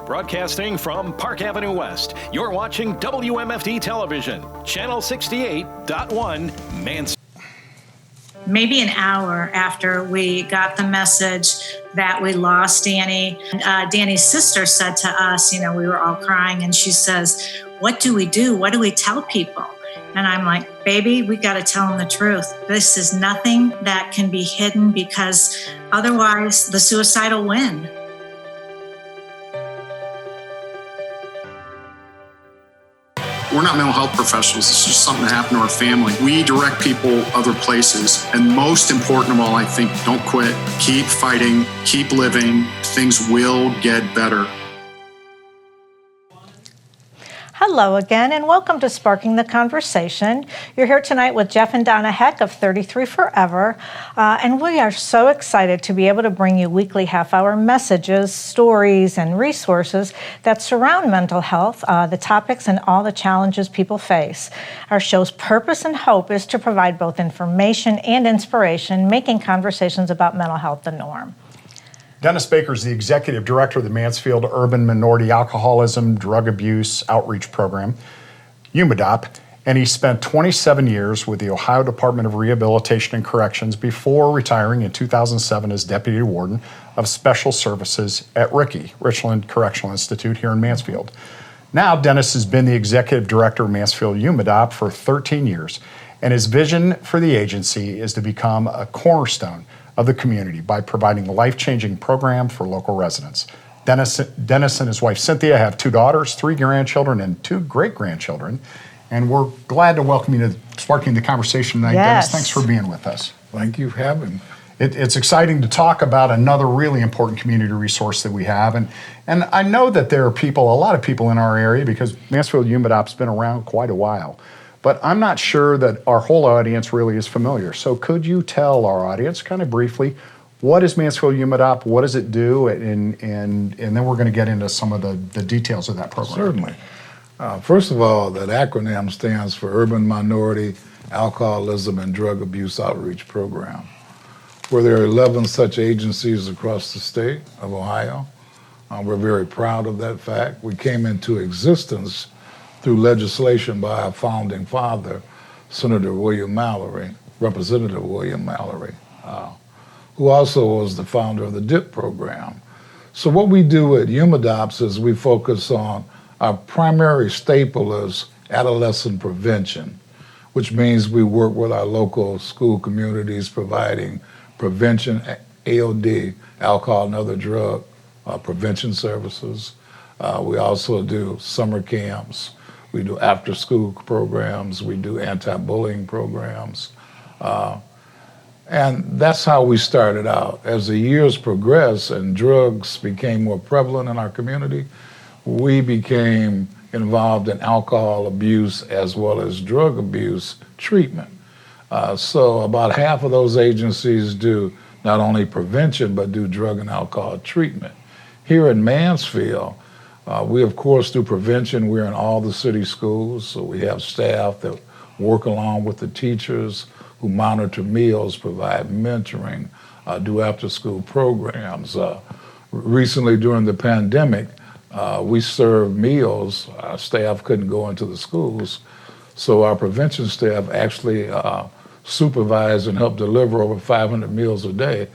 Broadcasting from Park Avenue West, you're watching WMFD Television, Channel 68.1, Mansfield. Maybe an hour after we got the message that we lost Danny, Danny's sister said to us, we were all crying, and she says, "What do we do? What do we tell people?" And I'm like, "Baby, we got to tell them the truth. This is nothing that can be hidden, because otherwise the suicide will win." We're not mental health professionals. It's just something that happened to our family. We direct people other places. And most important of all, I think, don't quit. Keep fighting. Keep living. Things will get better. Hello again, and welcome to Sparking the Conversation. You're here tonight with Jeff and Donna Heck of 33 Forever, and we are so excited to be able to bring you weekly half-hour messages, stories, and resources that surround mental health, the topics, and all the challenges people face. Our show's purpose and hope is to provide both information and inspiration, making conversations about mental health the norm. Dennis Baker is the Executive Director of the Mansfield Urban Minority Alcoholism, Drug Abuse Outreach Program, UMADAOP, and he spent 27 years with the Ohio Department of Rehabilitation and Corrections before retiring in 2007 as Deputy Warden of Special Services at Richland Correctional Institute here in Mansfield. Now, Dennis has been the Executive Director of Mansfield UMADAOP for 13 years, and his vision for the agency is to become a cornerstone of the community by providing a life-changing program for local residents. Dennis and his wife Cynthia have 2 daughters, 3 grandchildren, and 2 great-grandchildren. And we're glad to welcome you to Sparking the Conversation tonight. Yes. Dennis, thanks for being with us. Thank you for having me. It's exciting to talk about another really important community resource that we have. And I know that there are a lot of people in our area, because Mansfield UMADAOP's been around quite a while. But I'm not sure that our whole audience really is familiar. So could you tell our audience kind of briefly, what is Mansfield UMADAOP, what does it do, and then we're going to get into some of the details of that program. Certainly. First of all, that acronym stands for Urban Minority Alcoholism and Drug Abuse Outreach Program, where there are 11 such agencies across the state of Ohio. We're very proud of that fact. We came into existence through legislation by our founding father, Senator William Mallory, Representative William Mallory, who also was the founder of the DIP program. So what we do at UMADAOP is we focus on our primary staple is adolescent prevention, which means we work with our local school communities providing prevention, AOD, alcohol and other drug prevention services. We also do summer camps. We do after-school programs. We do anti-bullying programs. And that's how we started out. As the years progressed and drugs became more prevalent in our community, we became involved in alcohol abuse as well as drug abuse treatment. So about half of those agencies do not only prevention, but do drug and alcohol treatment. Here in Mansfield, we, of course, do prevention. We're in all the city schools, so we have staff that work along with the teachers who monitor meals, provide mentoring, do after-school programs. Recently, during the pandemic, we served meals. Our staff couldn't go into the schools, so our prevention staff actually supervised and helped deliver over 500 meals a day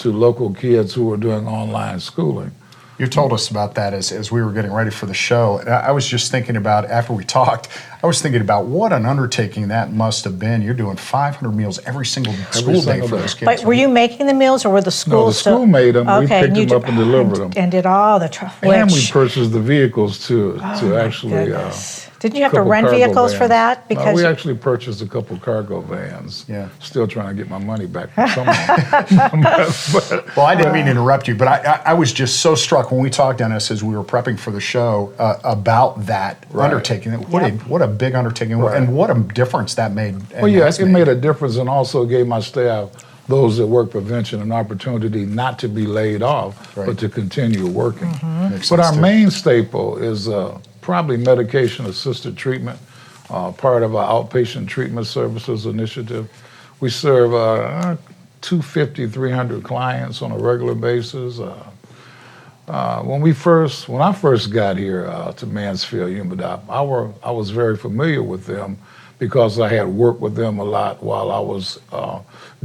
to local kids who were doing online schooling. You told us about that as we were getting ready for the show. I was just thinking about, after we talked, I was thinking about what an undertaking that must have been. You're doing 500 meals every single school day for those kids. But were you making the meals, or were the schools? No, the school made them. Okay, we picked them up and delivered them. And did all the traffic. And we purchased the vehicles to actually. Didn't you have to rent vehicles for that? Because no, we actually purchased a couple cargo vans. Yeah. Still trying to get my money back from someone. Well, I didn't mean to interrupt you, but I was just so struck when we talked, Dennis, as we were prepping for the show about that undertaking. What a big undertaking, and what a difference that made. Well, yeah, it made a difference, and also gave my staff, those that work prevention, an opportunity not to be laid off, but to continue working. But our main staple is probably medication-assisted treatment, part of our outpatient treatment services initiative. We serve 250, 300 clients on a regular basis. When I first got here to Mansfield, UMADAOP, I was very familiar with them because I had worked with them a lot while I was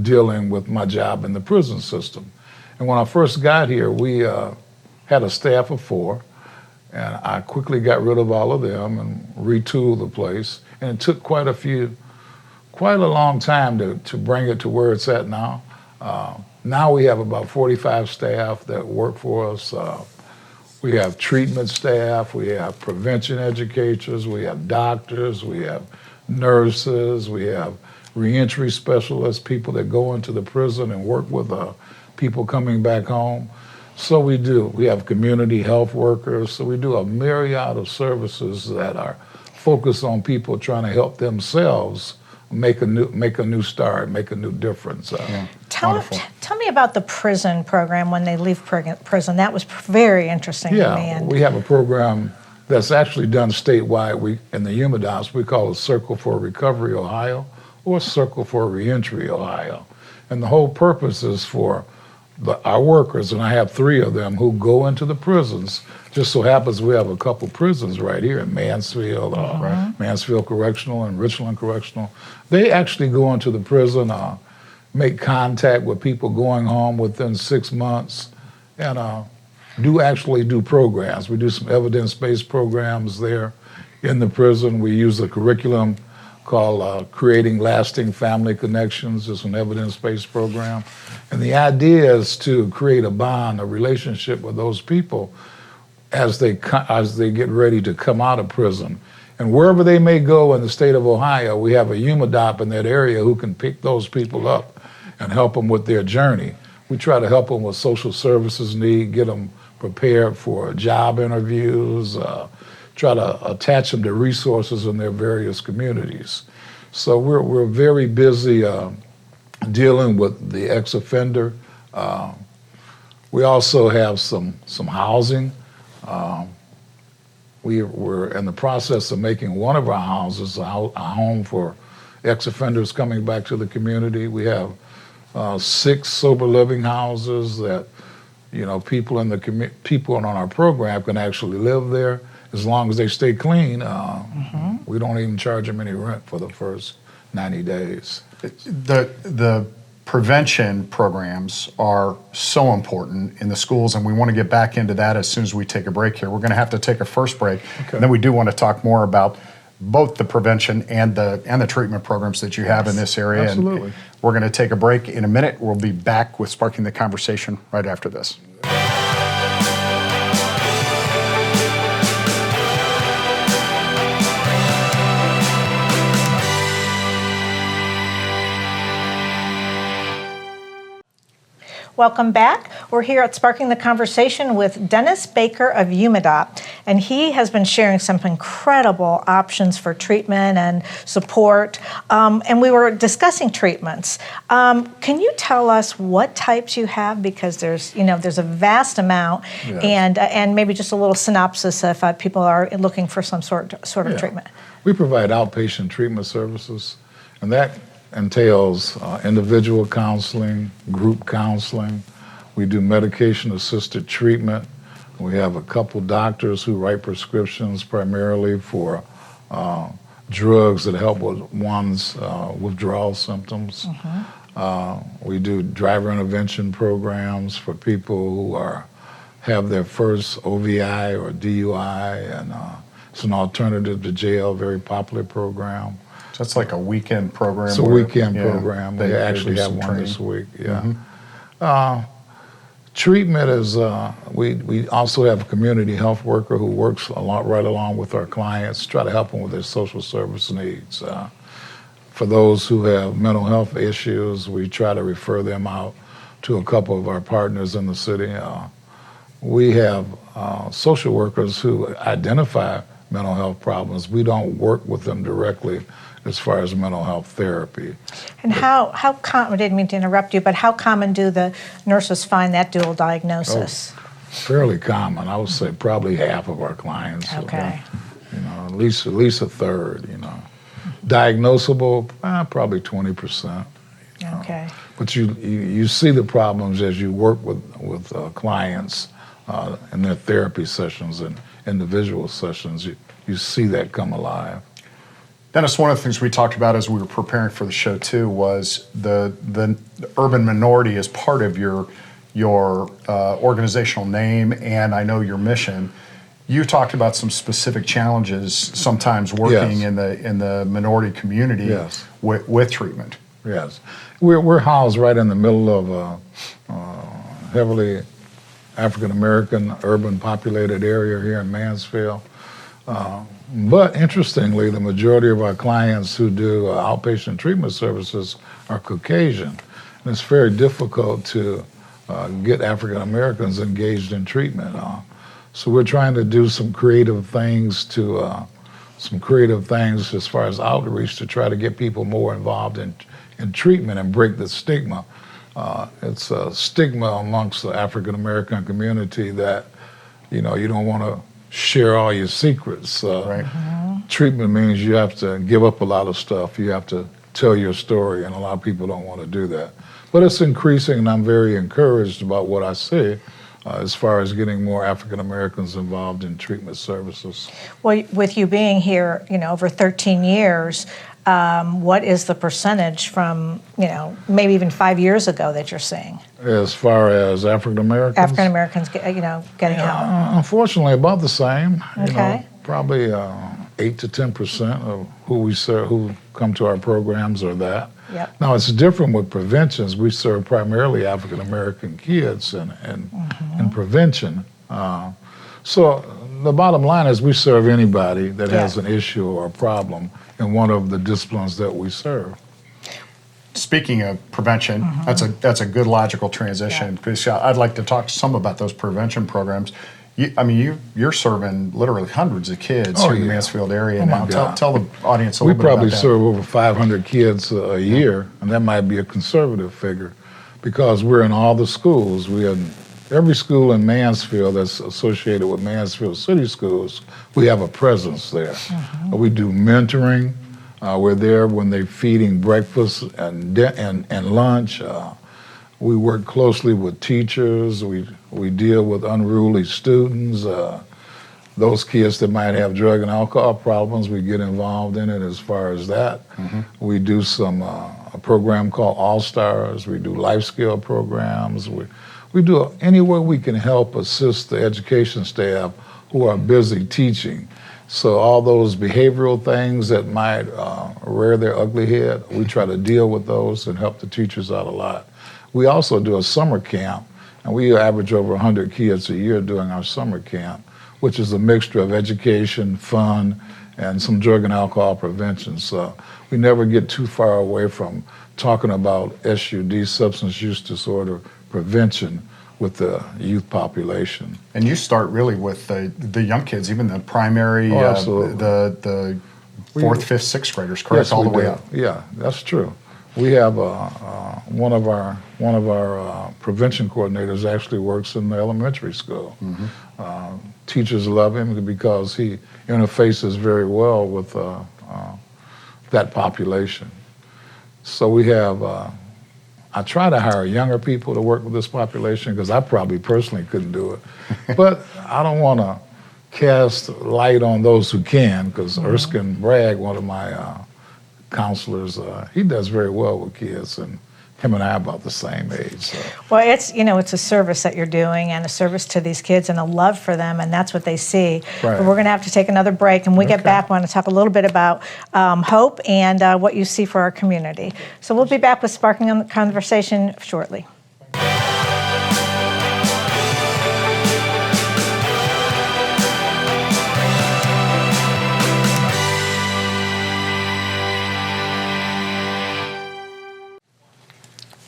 dealing with my job in the prison system. And when I first got here, we had a staff of 4, and I quickly got rid of all of them and retooled the place. And it took quite a long time to bring it to where it's at now. Now we have about 45 staff that work for us. We have treatment staff, we have prevention educators, we have doctors, we have nurses, we have reentry specialists, people that go into the prison and work with people coming back home. So we have community health workers, so we do a myriad of services that are focused on people trying to help themselves make a new start, make a new difference. Tell me about the prison program when they leave prison. That was very interesting to me. Yeah, we have a program that's actually done statewide. In the UMADAOP, we call it Circle for Recovery Ohio or Circle for Reentry Ohio. And the whole purpose is for our workers, and I have 3 of them who go into the prisons. Just so happens we have a couple prisons right here in Mansfield, Mansfield Correctional and Richland Correctional. They actually go into the prison, make contact with people going home within 6 months, and do programs. We do some evidence-based programs there in the prison. We use a curriculum called Creating Lasting Family Connections. It's an evidence-based program. And the idea is to create a bond, a relationship with those people as they get ready to come out of prison. And wherever they may go in the state of Ohio, we have a UMADAOP in that area who can pick those people up and help them with their journey. We try to help them with social services need, get them prepared for job interviews, try to attach them to resources in their various communities. So we're very busy dealing with the ex-offender. We also have some housing. We're in the process of making one of our houses a home for ex-offenders coming back to the community. We have 6 sober living houses that people on our program can actually live there as long as they stay clean. We don't even charge them any rent for the first 90 days. The prevention programs are so important in the schools, and we want to get back into that as soon as we take a break here. We're going to have to take a first break, and then we do want to talk more about both the prevention and the treatment programs that you have in this area. Absolutely. And we're going to take a break in a minute. We'll be back with Sparking the Conversation right after this. Welcome back. We're here at Sparking the Conversation with Dennis Baker of UMADAOP, and he has been sharing some incredible options for treatment and support. And we were discussing treatments. Can you tell us what types you have? Because there's a vast amount, yes. And maybe just a little synopsis if people are looking for some sort of treatment. We provide outpatient treatment services, and that entails individual counseling, group counseling. We do medication-assisted treatment. We have a couple doctors who write prescriptions primarily for drugs that help with one's withdrawal symptoms. We do driver intervention programs for people who have their first OVI or DUI, and it's an alternative to jail, very popular program. So it's like a weekend program. It's a weekend program. They actually have one this week. Treatment is, we also have a community health worker who works right along with our clients, try to help them with their social service needs. For those who have mental health issues, we try to refer them out to a couple of our partners in the city. We have social workers who identify mental health problems. We don't work with them directly as far as mental health therapy. And how common, I didn't mean to interrupt you, but how common do the nurses find that dual diagnosis? Fairly common. I would say probably half of our clients. Okay. At least a third, Diagnosable, probably 20%. Okay. But you see the problems as you work with clients in their therapy sessions and individual sessions. You see that come alive. Dennis, one of the things we talked about as we were preparing for the show too was the urban minority as part of your organizational name, and I know your mission. You talked about some specific challenges sometimes working Yes. in the minority community Yes. with treatment. Yes, we're housed right in the middle of a heavily African American urban populated area here in Mansfield. But interestingly, the majority of our clients who do outpatient treatment services are Caucasian, and it's very difficult to get African Americans engaged in treatment. So we're trying to do some creative things as far as outreach to try to get people more involved in treatment and break the stigma. It's a stigma amongst the African American community that, you don't want to share all your secrets. Right. Treatment means you have to give up a lot of stuff. You have to tell your story, and a lot of people don't want to do that. But it's increasing, and I'm very encouraged about what I see as far as getting more African Americans involved in treatment services. Well, with you being here, over 13 years, what is the percentage from, maybe even 5 years ago that you're seeing? As far as African Americans? African Americans, getting help. Unfortunately, about the same. Okay. Probably 8 to 10% of who we serve, who come to our programs, are that. Yep. Now it's different with preventions. We serve primarily African American kids and prevention. So the bottom line is we serve anybody that has an issue or a problem in one of the disciplines that we serve. Speaking of prevention, that's a good logical transition, because I'd like to talk some about those prevention programs. You're serving literally hundreds of kids here in the Mansfield area now. Tell the audience a little bit about that. We probably serve over 500 kids a year, and that might be a conservative figure, because we're in all the schools. We have every school in Mansfield that's associated with Mansfield City Schools. We have a presence there. We do mentoring. We're there when they're feeding breakfast and lunch. We work closely with teachers. We deal with unruly students. Those kids that might have drug and alcohol problems, we get involved in it as far as that. We do a program called All Stars. We do life skill programs. We do anywhere we can help assist the education staff who are busy teaching. So all those behavioral things that might rear their ugly head, we try to deal with those and help the teachers out a lot. We also do a summer camp, and we average over 100 kids a year doing our summer camp, which is a mixture of education, fun, and some drug and alcohol prevention. So we never get too far away from talking about SUD, substance use disorder prevention, with the youth population. And you start really with the young kids, even the primary, the fourth, fifth, sixth graders, correct? Yes, all the way up. Yeah, that's true. We have one of our prevention coordinators actually works in the elementary school. Teachers love him because he interfaces very well with that population. So we have. I try to hire younger people to work with this population because I probably personally couldn't do it. But I don't want to cast light on those who can, because Erskine Bragg, one of my counselors, he does very well with kids, and him and I are about the same age. So. Well, it's a service that you're doing, and a service to these kids, and a love for them, and that's what they see. Right. But we're going to have to take another break, and when we get back, we want to talk a little bit about hope and what you see for our community. So we'll be back with Sparking on the Conversation shortly.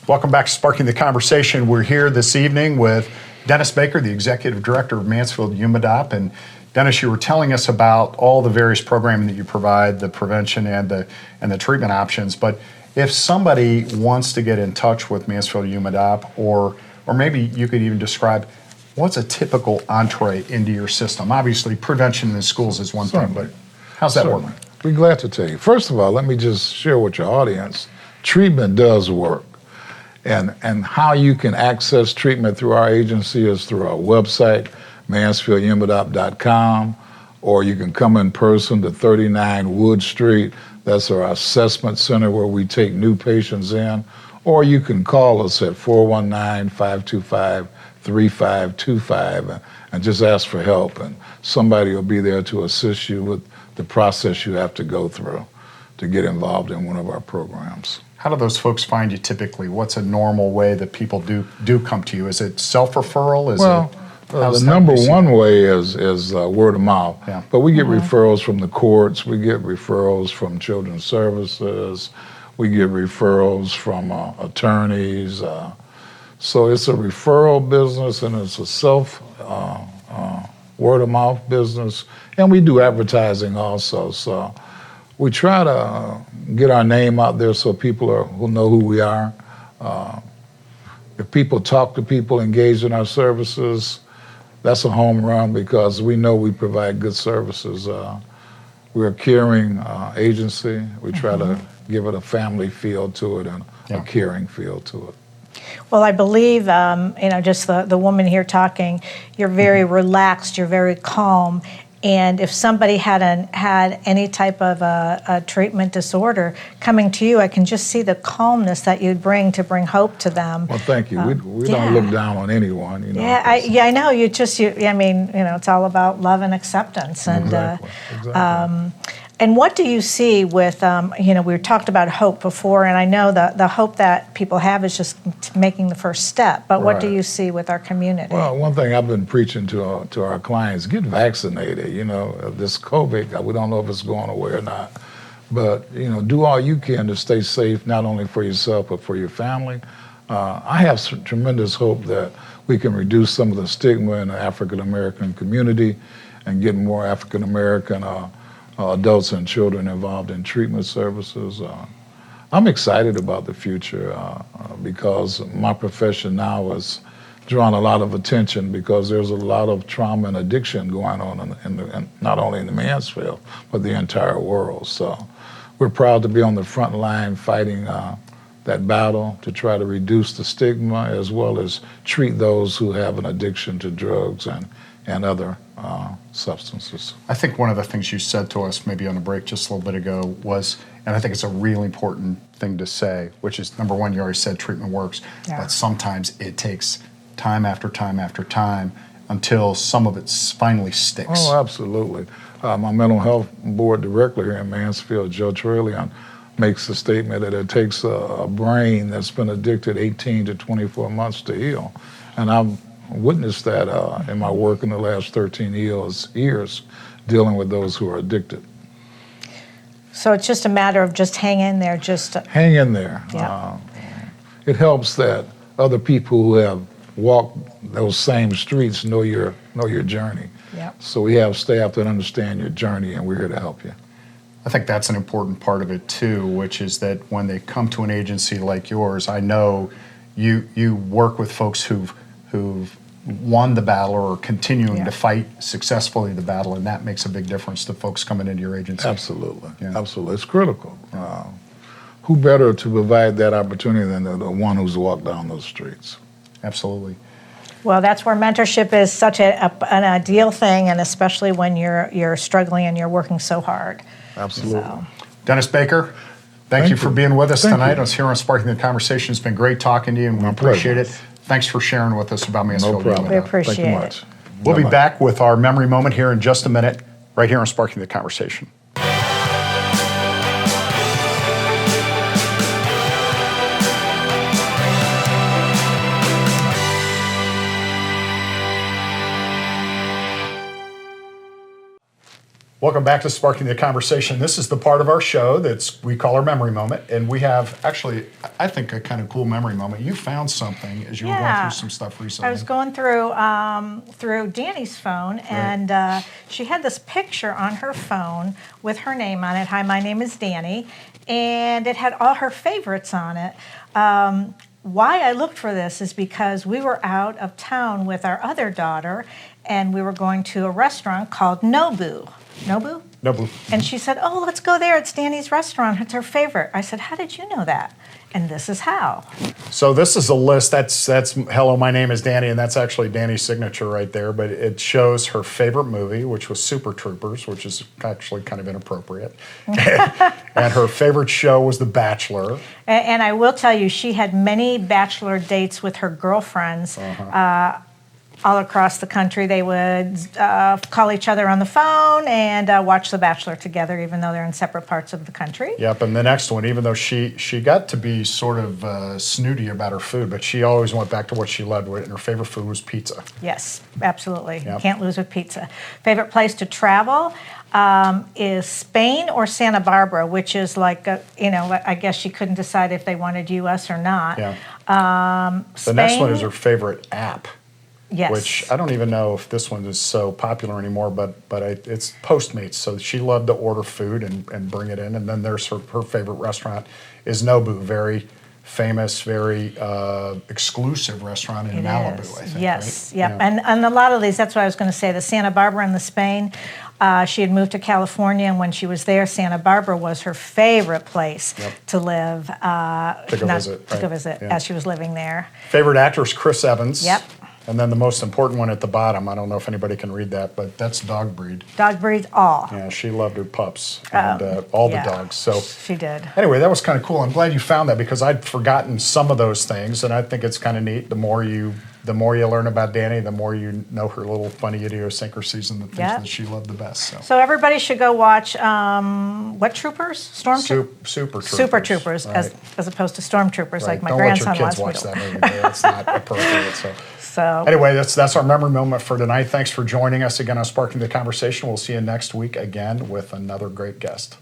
Welcome back to Sparking the Conversation. We're here this evening with Dennis Baker, the Executive Director of Mansfield UMADAOP. And Dennis, you were telling us about all the various programming that you provide, the prevention and the treatment options. But if somebody wants to get in touch with Mansfield UMADAOP, or maybe you could even describe what's a typical entree into your system. Obviously, prevention in the schools is one thing, but how's that work? Be glad to tell you. First of all, let me just share with your audience, treatment does work. And how you can access treatment through our agency is through our website, MansfieldUMADAOP.com, or you can come in person to 39 Wood Street. That's our assessment center where we take new patients in. Or you can call us at 419-525-3525 and just ask for help, and somebody will be there to assist you with the process you have to go through to get involved in one of our programs. How do those folks find you typically? What's a normal way that people do come to you? Is it self-referral? The number one way is word of mouth. Yeah. But we get referrals from the courts. We get referrals from children's services. We get referrals from attorneys. So it's a referral business, and it's a word of mouth business. And we do advertising also. So we try to get our name out there so people will know who we are. If people talk to people engaged in our services, that's a home run because we know we provide good services. We're a caring agency. We try to give it a family feel to it and a caring feel to it. Well, I believe, just the woman here talking, you're very relaxed, you're very calm. And if somebody hadn't had any type of a treatment disorder coming to you, I can just see the calmness that you'd bring to bring hope to them. Well, thank you. We don't look down on anyone. I know. It's all about love and acceptance. And Exactly. And what do you see with, we talked about hope before, and I know the hope that people have is just making the first step, but what do Right. you see with our community? Well, one thing I've been preaching to our clients, get vaccinated. This COVID, we don't know if it's going away or not, but, do all you can to stay safe, not only for yourself, but for your family. I have tremendous hope that we can reduce some of the stigma in the African-American community and get more African-American adults and children involved in treatment services. I'm excited about the future because my profession now is drawing a lot of attention because there's a lot of trauma and addiction going on in not only in the Mansfield, but the entire world. So we're proud to be on the front line fighting that battle to try to reduce the stigma as well as treat those who have an addiction to drugs and other substances. I think one of the things you said to us maybe on a break just a little bit ago was, and I think it's a really important thing to say, which is, number one, you already said treatment works, but sometimes it takes time after time after time until some of it finally sticks. Oh, absolutely. My mental health board director here in Mansfield, Joe Trelion, makes the statement that it takes a brain that's been addicted 18 to 24 months to heal. And I've witnessed that in my work in the last 13 years dealing with those who are addicted. So it's just a matter of just hang in there, hang in there. Yeah. It helps that other people who have walked those same streets know your journey. Yeah. So we have staff that understand your journey, and we're here to help you. I think that's an important part of it too, which is that when they come to an agency like yours, I know you work with folks who've won the battle or are continuing to fight successfully the battle, and that makes a big difference to folks coming into your agency. Absolutely. Absolutely. It's critical. Who better to provide that opportunity than the one who's walked down those streets? Absolutely. Well, that's where mentorship is such an ideal thing, and especially when you're struggling and you're working so hard. Absolutely. So. Dennis Baker, thank you for being with us tonight. You. I was here on Sparking the Conversation. It's been great talking to you, and we appreciate it. Thanks for sharing with us about Mansfield. No problem. We appreciate Thank you it. much. We'll be Bye-bye. back with our memory moment here in just a minute, right here on Sparking the Conversation. Welcome back to Sparking the Conversation. This is the part of our show we call our memory moment, and we have actually, I think, a kind of cool memory moment. You found something as you were going through some stuff recently. I was going through Danny's phone, and she had this picture on her phone with her name on it. Hi, my name is Danny, and it had all her favorites on it. Why I looked for this is because we were out of town with our other daughter, and we were going to a restaurant called Nobu. Nobu. And she said, "Oh, let's go there. It's Danny's restaurant. It's her favorite." I said, "How did you know that?" And this is how. So this is a list. That's hello, my name is Danny, and that's actually Danny's signature right there. But it shows her favorite movie, which was Super Troopers, which is actually kind of inappropriate. And her favorite show was The Bachelor. And I will tell you, she had many bachelor dates with her girlfriends. All across the country. They would call each other on the phone and watch The Bachelor together, even though they're in separate parts of the country. Yep, and the next one, even though she got to be sort of snooty about her food, but she always went back to what she loved, and her favorite food was pizza. Yes, absolutely. Yep. You can't lose with pizza. Favorite place to travel is Spain or Santa Barbara, which is like, I guess she couldn't decide if they wanted U.S. or not. Yeah. Spain, The next one is her favorite app. Yes. Which I don't even know if this one is so popular anymore, but it's Postmates. So she loved to order food and bring it in. And then there's her favorite restaurant is Nobu, very famous, very exclusive restaurant in Malibu, I think. Yes, right? yep. Yeah. And a lot of these, that's what I was going to say, the Santa Barbara and the Spain, she had moved to California, and when she was there, Santa Barbara was her favorite place to live. To go visit, as she was living there. Favorite actor is Chris Evans. Yep. And then the most important one at the bottom, I don't know if anybody can read that, but that's dog breed. Dog breeds all. Yeah, she loved her pups and all the dogs. So she did. Anyway, that was kind of cool. I'm glad you found that because I'd forgotten some of those things, and I think it's kind of neat. The more you learn about Danny, the more you know her little funny idiosyncrasies and the things that she loved the best. So everybody should go watch what Troopers? Super Troopers. Super Troopers, as opposed to Stormtroopers, like my Don't grandson let your kids wants watch me to. that movie. That's not appropriate. So anyway, that's our memory moment for tonight. Thanks for joining us again on Sparking the Conversation. We'll see you next week again with another great guest.